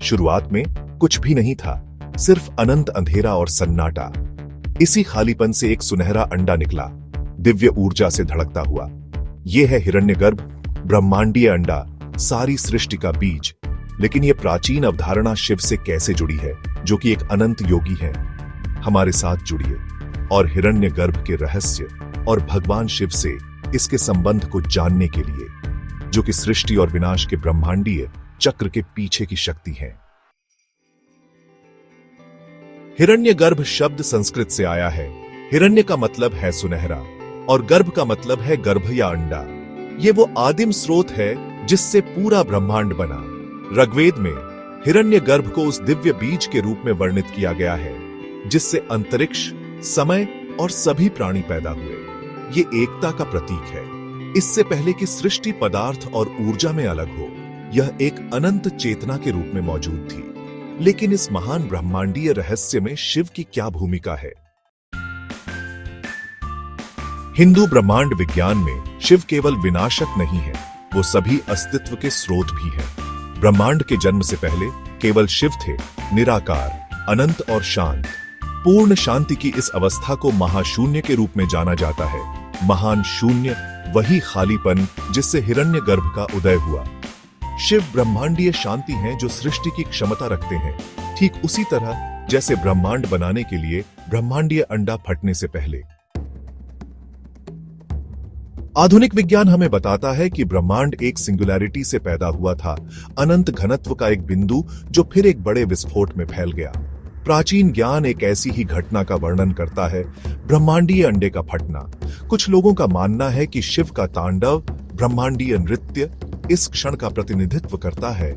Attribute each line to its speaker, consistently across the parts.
Speaker 1: शुरुआत में कुछ भी नहीं था, सिर्फ अनंत अंधेरा और सन्नाटा। इसी खालीपन से एक सुनहरा अंडा निकला, दिव्य ऊर्जा से धड़कता हुआ। यह है हिरण्यगर्भ, ब्रह्मांडीय अंडा, सारी सृष्टि का बीज। लेकिन यह प्राचीन अवधारणा शिव से कैसे जुड़ी है, जो कि एक अनंत योगी है? हमारे साथ जुड़िए और हिरण्यगर्भ के रहस्य और भगवान शिव से इसके संबंध को जानने के लिए, जो कि सृष्टि और विनाश के ब्रह्मांडीय चक्र के पीछे की शक्ति है। हिरण्यगर्भ शब्द संस्कृत से आया है। हिरण्य का मतलब है सुनहरा और गर्भ का मतलब है गर्भ या अंडा। ये वो आदिम स्रोत है जिससे पूरा ब्रह्मांड बना। ऋग्वेद में हिरण्यगर्भ को उस दिव्य बीज के रूप में वर्णित किया गया है जिससे अंतरिक्ष, समय और सभी प्राणी पैदा हुए। ये एकता का प्रतीक है। इससे पहले कि सृष्टि पदार्थ और ऊर्जा में अलग हो, यह एक अनंत चेतना के रूप में मौजूद थी। लेकिन इस महान ब्रह्मांडीय रहस्य में शिव की क्या भूमिका है? हिंदू ब्रह्मांड विज्ञान में शिव केवल विनाशक नहीं है, वो सभी अस्तित्व के स्रोत भी हैं। ब्रह्मांड के जन्म से पहले केवल शिव थे, निराकार, अनंत और शांत। पूर्ण शांति की इस अवस्था को महाशून्य के रूप में जाना जाता है। महान शून्य वही खालीपन जिससे हिरण्यगर्भ का उदय हुआ। शिव ब्रह्मांडीय शांति हैं जो सृष्टि की क्षमता रखते हैं, ठीक उसी तरह जैसे ब्रह्मांड बनाने के लिए ब्रह्मांडीय अंडा फटने से पहले। आधुनिक विज्ञान हमें बताता है कि ब्रह्मांड एक सिंगुलैरिटी से पैदा हुआ था, अनंत घनत्व का एक बिंदु जो फिर एक बड़े विस्फोट में फैल गया। प्राचीन ज्ञान एक ऐसी ही घटना का वर्णन करता है, ब्रह्मांडीय अंडे का फटना। कुछ लोगों का मानना है कि शिव का तांडव, ब्रह्मांडीय नृत्य इस क्षण का प्रतिनिधित्व करता है,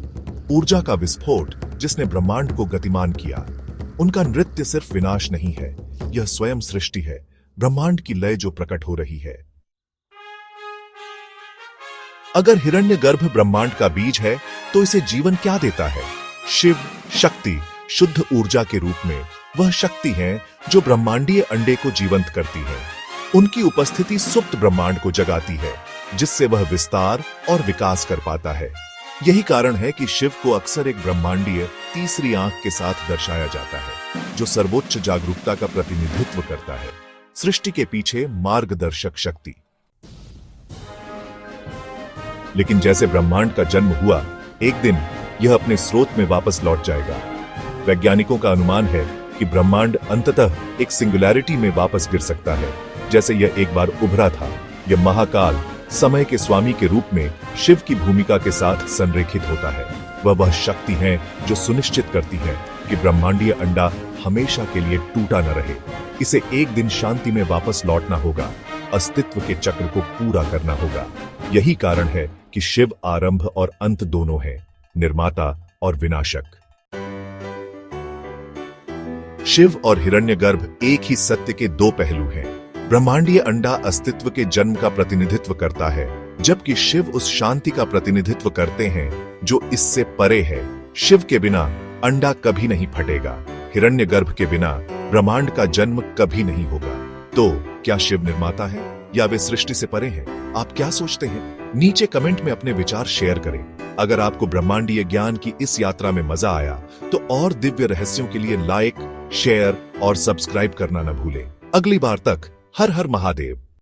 Speaker 1: ऊर्जा का विस्फोट जिसने ब्रह्मांड को गतिमान किया। उनका नृत्य सिर्फ विनाश नहीं है, यह स्वयं सृष्टि है, ब्रह्मांड की लय जो प्रकट हो रही है। अगर हिरण्यगर्भ ब्रह्मांड का बीज है तो इसे जीवन क्या देता है? शिव शक्ति, शुद्ध ऊर्जा के रूप में। वह शक्ति है जो ब्रह्मांडीय अंडे को जीवंत करती है। उनकी उपस्थिति सुप्त ब्रह्मांड को जगाती है, जिससे वह विस्तार और विकास कर पाता है। यही कारण है कि शिव को अक्सर एक ब्रह्मांडीय तीसरी आंख के साथ दर्शाया जाता है, जो सर्वोच्च जागरूकता का प्रतिनिधित्व करता है, सृष्टि के पीछे मार्गदर्शक शक्ति। लेकिन जैसे ब्रह्मांड का जन्म हुआ, एक दिन यह अपने स्रोत में वापस लौट जाएगा। वैज्ञानिकों का अनुमान है कि ब्रह्मांड अंततः एक सिंगुलैरिटी में वापस गिर सकता है, जैसे यह एक बार उभरा था। यह महाकाल, समय के स्वामी के रूप में शिव की भूमिका के साथ संरेखित होता है। वह शक्ति है जो सुनिश्चित करती है कि ब्रह्मांडीय अंडा हमेशा के लिए टूटा न रहे। इसे एक दिन शांति में वापस लौटना होगा, अस्तित्व के चक्र को पूरा करना होगा। यही कारण है कि शिव आरंभ और अंत दोनों है, निर्माता और विनाशक। शिव और हिरण्यगर्भ एक ही सत्य के दो पहलू हैं। ब्रह्मांडीय अंडा अस्तित्व के जन्म का प्रतिनिधित्व करता है, जबकि शिव उस शांति का प्रतिनिधित्व करते हैं जो इससे परे है। शिव के बिना अंडा कभी नहीं फटेगा, हिरण्यगर्भ के बिना ब्रह्मांड का जन्म कभी नहीं होगा। तो क्या शिव निर्माता है या वे सृष्टि से परे हैं? आप क्या सोचते हैं? नीचे कमेंट में अपने विचार शेयर करें। अगर आपको ब्रह्मांडीय ज्ञान की इस यात्रा में मजा आया तो और दिव्य रहस्यों के लिए लाइक, शेयर और सब्सक्राइब करना न भूलें। अगली बार तक हर हर महादेव।